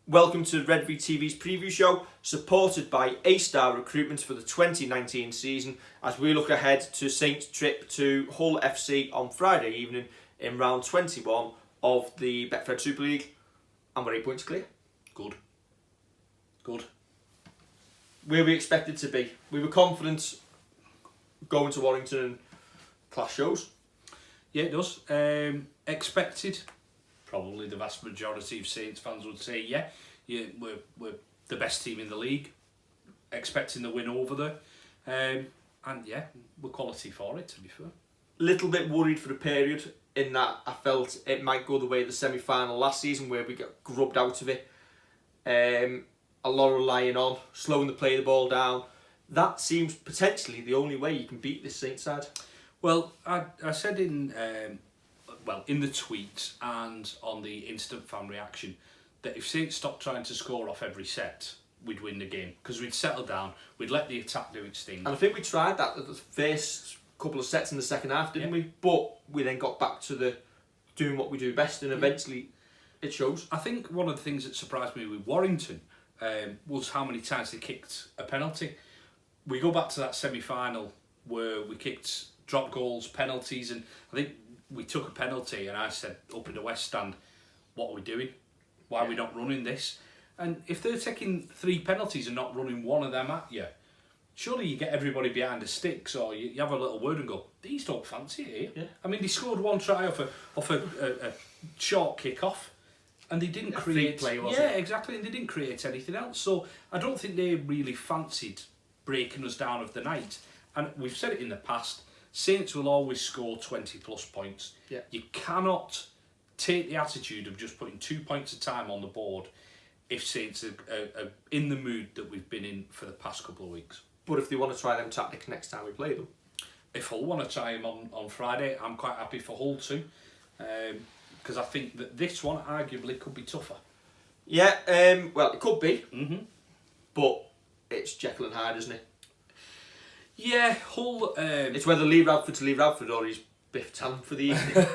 Welcome to Redvee TV's preview show, supported by A-Star Recruitment for the 2019 season, as we look ahead to Saints' trip to Hull FC on Friday evening in round 21 of the Betfred Super League. And we're 8 points clear. Good. Where we expected to be. We were confident going to Warrington and class shows. Yeah, it does. Expected. Probably the vast majority of Saints fans would say, we're the best team in the league. Expecting the win over there. And yeah, we're quality for it, to be fair. Little bit worried for the period, in that I felt it might go the way of the semi-final last season, where we got grubbed out of it. A lot of relying on, slowing the play of the ball down. That seems potentially the only way you can beat this Saints side. Well, I said in the tweets and on the instant fan reaction that if Saints stopped trying to score off every set, we'd win the game, because we'd settle down, we'd let the attack do its thing. And I think we tried that at the first couple of sets in the second half, didn't we? But we then got back to the doing what we do best, and eventually it shows. I think one of the things that surprised me with Warrington was how many times they kicked a penalty. We go back to that semi-final where we kicked drop goals, penalties, and I think we took a penalty and I said up in the West Stand, what are we doing? Why are we not running this? And if they're taking 3 penalties and not running one of them at you, surely you get everybody behind the sticks, or you have a little word and go, these don't fancy it here. Yeah. I mean, they scored one try off a short kick-off, and they didn't create... Free play, wasn't it? Exactly, and they didn't create anything else. So I don't think they really fancied breaking us down of the night. And we've said it in the past, Saints will always score 20 plus points. Yeah. You cannot take the attitude of just putting 2 points a time on the board if Saints are in the mood that we've been in for the past couple of weeks. But if they want to try them tactics next time we play them. If Hull want to try them on Friday, I'm quite happy for Hull too. Because I think that this one arguably could be tougher. Yeah, well, it could be. Mm-hmm. But it's Jekyll and Hyde, isn't it? Yeah, Hull... it's whether Lee Radford's Lee Radford or he's Biff Tannen for the evening.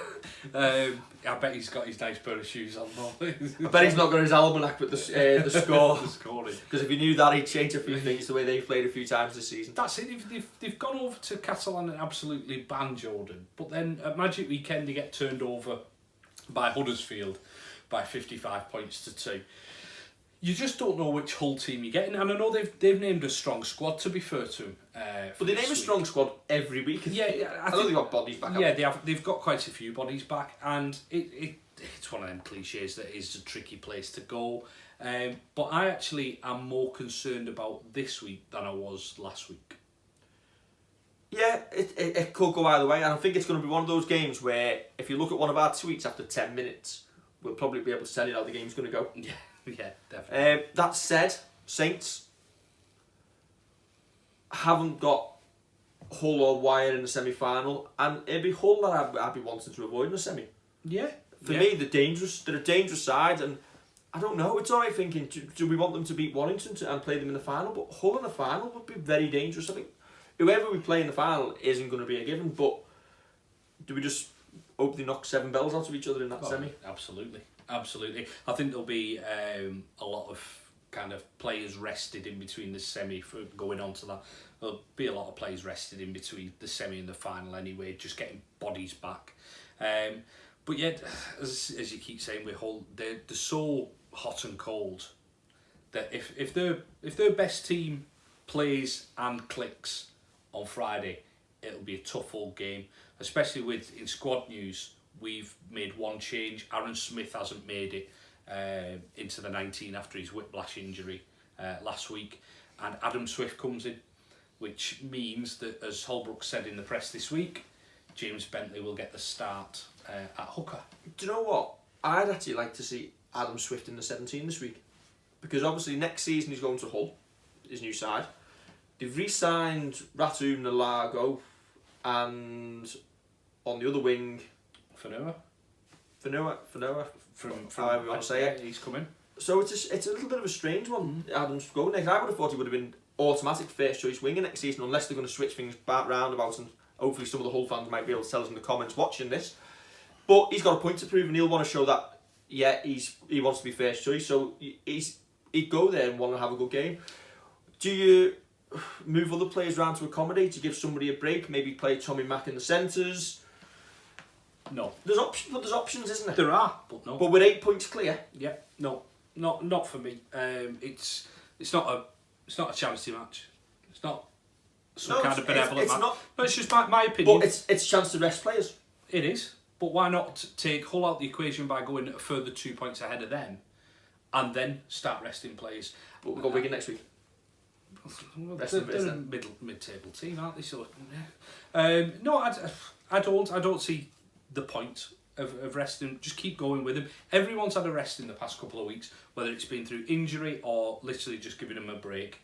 I bet he's got his nice pair of shoes on. I bet he's not got his almanac with the score. The scoring. Because if you knew that, he'd change a few things the way they've played a few times this season. That's it. They've gone over to Catalan and absolutely banned Jordan. But then at Magic Weekend, they get turned over by Huddersfield by 55 points to 2. You just don't know which Hull team you're getting. And I know they've named a strong squad, to be fair to them. But they name a strong squad every week. Yeah, I think they've got bodies back. Yeah, they've got quite a few bodies back, and it's one of them cliches that is a tricky place to go. But I actually am more concerned about this week than I was last week. Yeah, it could go either way, and I think it's going to be one of those games where if you look at one of our tweets after 10 minutes, we'll probably be able to tell you how the game's going to go. Yeah, definitely. That said, Saints haven't got Hull or Wire in the semi-final, and it'd be Hull that I'd be wanting to avoid in the semi. Yeah. For me, they're a dangerous side, and I don't know, it's alright thinking, do we want them to beat Warrington and play them in the final? But Hull in the final would be very dangerous. I think whoever we play in the final isn't going to be a given, but do we just hope they knock 7 bells out of each other in that semi? Absolutely. I think there'll be a lot of kind of players rested in between the semi for going on to that. There'll be a lot of players rested in between the semi and the final anyway, just getting bodies back. But yeah, as you keep saying with Hull, they're so hot and cold that if their best team plays and clicks on Friday, it'll be a tough old game. Especially in squad news, we've made one change. Aaron Smith hasn't made it into the 19 after his whiplash injury last week, and Adam Swift comes in, which means that, as Holbrook said in the press this week, James Bentley will get the start at hooker. Do you know what? I'd actually like to see Adam Swift in the 17 this week, because obviously next season he's going to Hull, his new side. They've re-signed Ratu Nalago, and on the other wing, Fanua, from however you want to say it. He's coming. So it's a little bit of a strange one. Adam's going next. I would have thought he would have been automatic first choice winger next season, unless they're going to switch things back round about, and hopefully some of the Hull fans might be able to tell us in the comments watching this. But he's got a point to prove, and he'll want to show that yeah, he wants to be first choice, so he'd go there and want to have a good game. Do you move other players around to accommodate, to give somebody a break, maybe play Tommy Mack in the centres? No. There's options, isn't there? There are, but no. But with 8 points clear? Yeah, no. Not for me. It's not a charity match. It's not some kind of benevolent match. Not, but it's just my opinion. But it's a chance to rest players. It is. But why not take Hull out the equation by going a further 2 points ahead of them and then start resting players? But we've got Wigan next week. They're a mid-table team, aren't they? So, no, I don't see the point of resting. Just keep going with them. Everyone's had a rest in the past couple of weeks, whether it's been through injury or literally just giving them a break.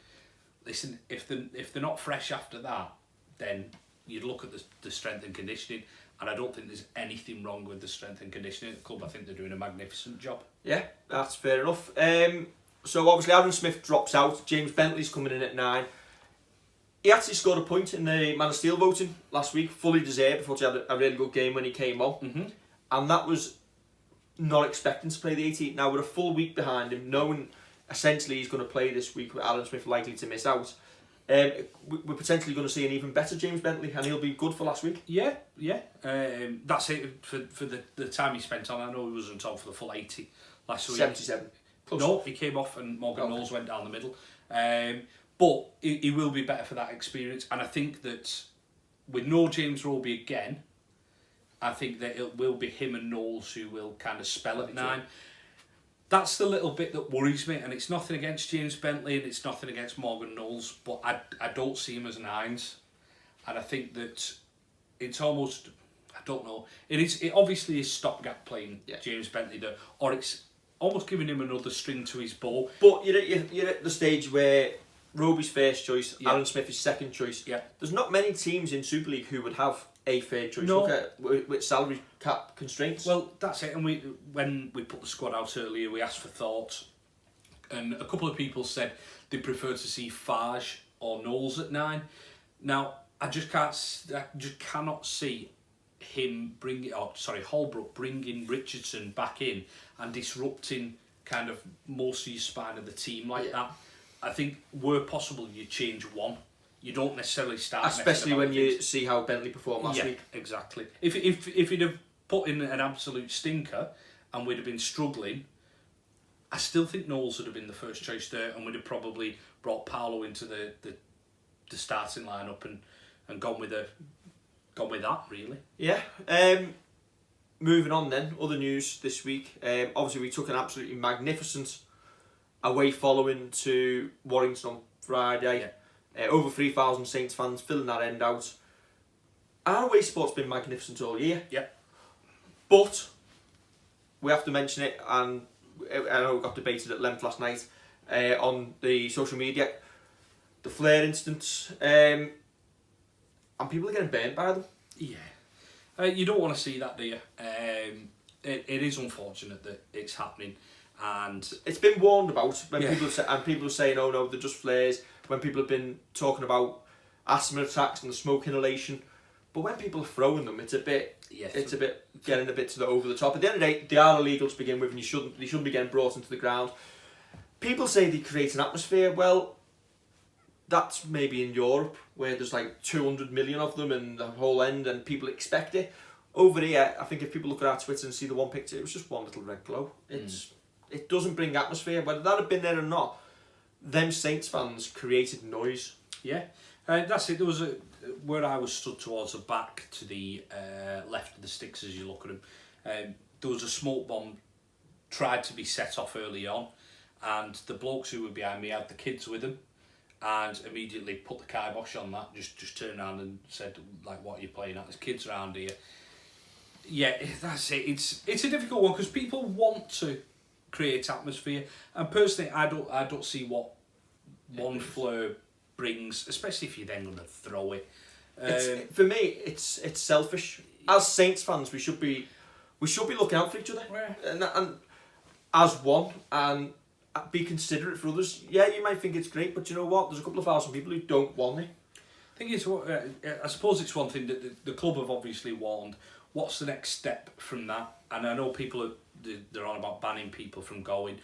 Listen, if they're not fresh after that, then you'd look at the strength and conditioning, and I don't think there's anything wrong with the strength and conditioning at the club. I think they're doing a magnificent job. Yeah, that's fair enough. So obviously Aaron Smith drops out. James Bentley's coming in at 9. He actually scored a point in the Man of Steel voting last week, fully deserved. I thought he had a really good game when he came on. Mm-hmm. And that was not expecting to play the 18th. Now, with a full week behind him, knowing essentially he's going to play this week with Aaron Smith likely to miss out, we're potentially going to see an even better James Bentley, and he'll be good for last week. Yeah. That's it for the time he spent on. I know he wasn't on for the full 80 last week. 77. Close. No, he came off and Morgan Knowles went down the middle. But he will be better for that experience, and I think that with no James Roby again, I think that it will be him and Knowles who will kind of spell at 9. That's the little bit that worries me, and it's nothing against James Bentley and it's nothing against Morgan Knowles, but I don't see him as 9s, and I think that it's almost, I don't know, it obviously is stopgap playing James Bentley there, or it's almost giving him another string to his bow. But you're at the stage where Roby's first choice, Aaron Smith is second choice. Yeah. There's not many teams in Super League who would have a third choice. No. Look at with salary cap constraints. Well, that's it. And when we put the squad out earlier, we asked for thoughts, and a couple of people said they prefer to see Farge or Knowles at 9. Now, I just cannot see him Holbrook bringing Richardson back in and disrupting kind of most of your spine of the team like that. I think where possible you change one. You don't necessarily start, especially when you see how Bentley performed last week. Exactly. If he'd have put in an absolute stinker and we'd have been struggling, I still think Knowles would have been the first choice there, and we'd have probably brought Paolo into the starting lineup and gone with that really. Yeah. Moving on then, other news this week. Obviously we took an absolutely magnificent away following to Warrington on Friday. Over 3,000 Saints fans filling that end out. Our away support's been magnificent all year. Yeah. But we have to mention it, and I know we got debated at length last night on the social media. The flare incidents, and people are getting burnt by them. Yeah. You don't want to see that, do you? It is unfortunate that it's happening, and it's been warned about when people are saying, "Oh no, they're just flares." When people have been talking about asthma attacks and the smoke inhalation, but when people are throwing them, it's a bit getting a bit to the over the top. At the end of the day, they are illegal to begin with, and they shouldn't be getting brought into the ground. People say they create an atmosphere. Well, that's maybe in Europe where there's like 200 million of them and the whole end, and people expect it. Over here, I think if people look at our Twitter and see the one picture, it was just one little red glow. It doesn't bring atmosphere. Whether that had been there or not, them Saints fans created noise. Yeah, that's it. There was where I was stood towards the back to the left of the sticks as you look at them. There was a smoke bomb tried to be set off early on, and the blokes who were behind me had the kids with them, and immediately put the kibosh on that. Just turned around and said, like, "What are you playing at? There's kids around here." Yeah, that's it. It's a difficult one because people want to create atmosphere, and personally, I don't see what one flare brings, especially if you're then going to throw it. For me, it's selfish. As Saints fans, we should be looking out for each other, and as one, and be considerate for others. Yeah, you might think it's great, but you know what? There's a couple of thousand people who don't want it. Thing is, I suppose it's one thing that the club have obviously warned. What's the next step from that? And I know people they're on about banning people from going.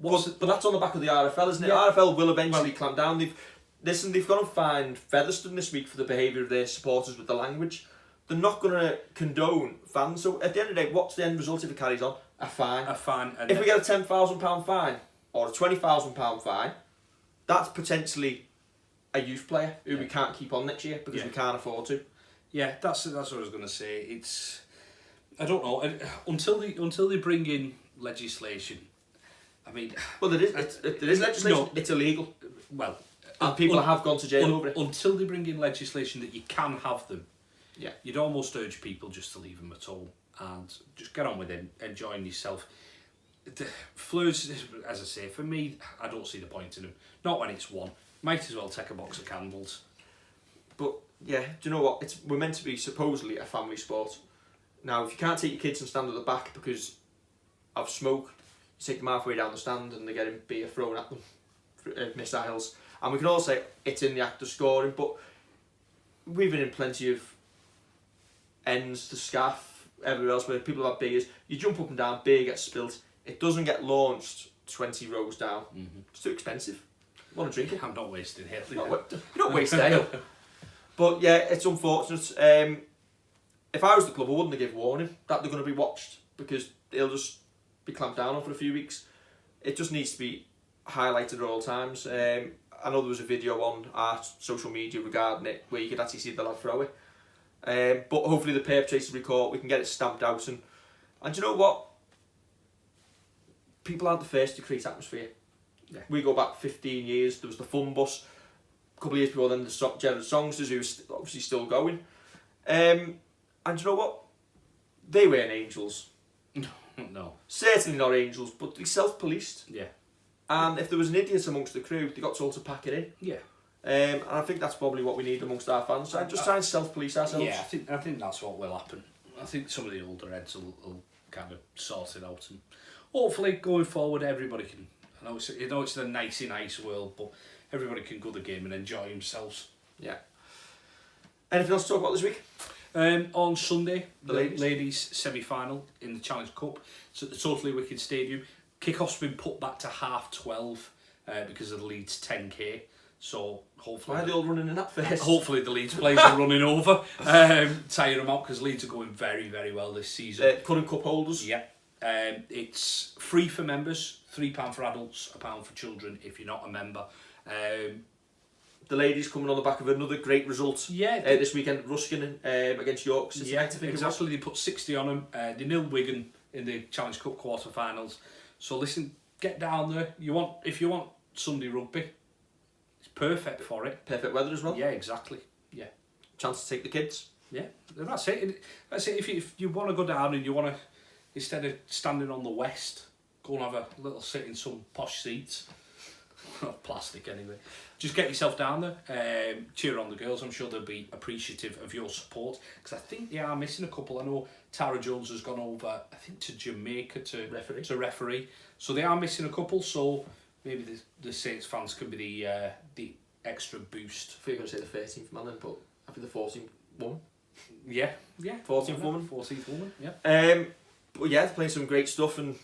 But that's on the back of the RFL, isn't it? Yeah. RFL will eventually clamp down. They've gone and fined Featherstone this week for the behaviour of their supporters with the language. They're not going to condone fans. So at the end of the day, what's the end result if it carries on? A fine. A fine. And if we get a £10,000 fine or a £20,000 fine, that's potentially a youth player who we can't keep on next year because we can't afford to. Yeah, that's what I was going to say. It's, I don't know, until they bring in legislation. I mean, well, there is legislation. No, it's illegal. Well, and people have gone to jail over it. Until they bring in legislation that you can have them. Yeah, you'd almost urge people just to leave them at all and just get on with it, enjoying yourself. The fleurs, as I say, for me, I don't see the point in them. Not when it's one. Might as well take a box of candles. But yeah, do you know what? We're meant to be supposedly a family sport. Now, if you can't take your kids and stand at the back because of smoke, you take them halfway down the stand and they're getting beer thrown at them, missiles. And we can all say it's in the act of scoring, but we've been in plenty of ends to Scaff, everywhere else where people have beers. You jump up and down, beer gets spilled. It doesn't get launched 20 rows down. It's too expensive. I want to drink it. I'm not wasting ale. You're not wasting ale. But yeah, it's unfortunate. If I was the club, I wouldn't have given warning that they're going to be watched because they'll just be clamped down on for a few weeks. It just needs to be highlighted at all times. I know there was a video on our social media regarding it where you could actually see the lad throw it. But hopefully the perpetrators will be caught, we can get it stamped out. And you know what? People aren't the first to create atmosphere. Yeah. We go back 15 years, there was the Fun Bus. A couple of years before then, the Jared Songsters, who was obviously still going. And you know what? They weren't angels. No. Certainly not angels, but they self-policed. Yeah. And if there was an idiot amongst the crew, they got told to pack it in. Yeah. And I think that's probably what we need amongst our fans. So just try and self-police ourselves. Yeah, I think that's what will happen. I think some of the older heads will kind of sort it out, and hopefully going forward, everybody can. I know it's a nice world, but everybody can go to the game and enjoy themselves. Yeah. Anything else to talk about this week? On Sunday, the ladies semi-final in the Challenge Cup. It's at the Totally Wicked Stadium. Kick-off's been put back to 12:30 because of the Leeds 10k. So hopefully, why are they all running in that first? Hopefully the Leeds players are running over, tire them out because Leeds are going very, very well this season. Current cup holders. Yeah. It's free for members, £3 for adults, £1 for children if you're not a member. The ladies coming on the back of another great result. Yeah. This weekend, Ruskin against York. Yeah, exactly. They put 60 on them. They nilled Wigan in the Challenge Cup quarter-finals. So listen, get down there. If you want Sunday rugby, it's perfect for it. Perfect weather as well. Yeah, exactly. Yeah. Chance to take the kids. Yeah, that's it. That's it. If you want to go down and you want to, instead of standing on the west, go and have a little sit in some posh seats. Plastic anyway. Just get yourself down there, cheer on the girls. I'm sure they'll be appreciative of your support because I think they are missing a couple. I know Tara Jones has gone over, I think, to Jamaica to referee. So they are missing a couple. So maybe the Saints fans could be the extra boost. I think you're going to say the 13th man then, but I think the 14th woman. Yeah. 14th woman. 14th woman. Yeah. But yeah, they're playing some great stuff and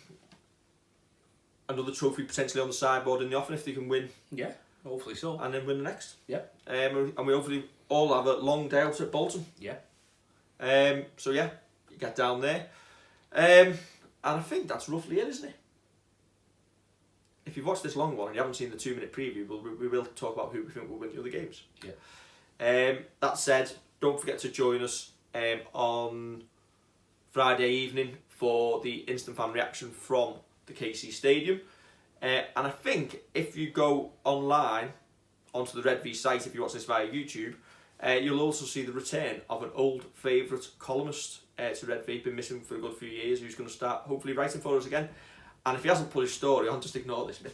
another trophy potentially on the sideboard in the offing if they can win. Yeah, hopefully so. And then win the next. Yeah. And we hopefully all have a long day out at Bolton. Yeah. So yeah, you get down there. And I think that's roughly it, isn't it? If you've watched this long one and you haven't seen the 2-minute preview, we will talk about who we think will win the other games. Yeah. That said, don't forget to join us on Friday evening for the instant fan reaction from the KC Stadium. And I think if you go online onto the Redvee site, if you watch this via YouTube, you'll also see the return of an old favourite columnist to Redvee, been missing for a good few years, who's going to start hopefully writing for us again. And if he hasn't put his story on, just ignore this bit.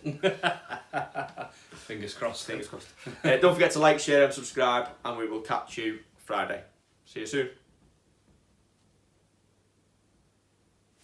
Fingers crossed. Fingers crossed. Don't forget to like, share and subscribe, and we will catch you Friday. See you soon.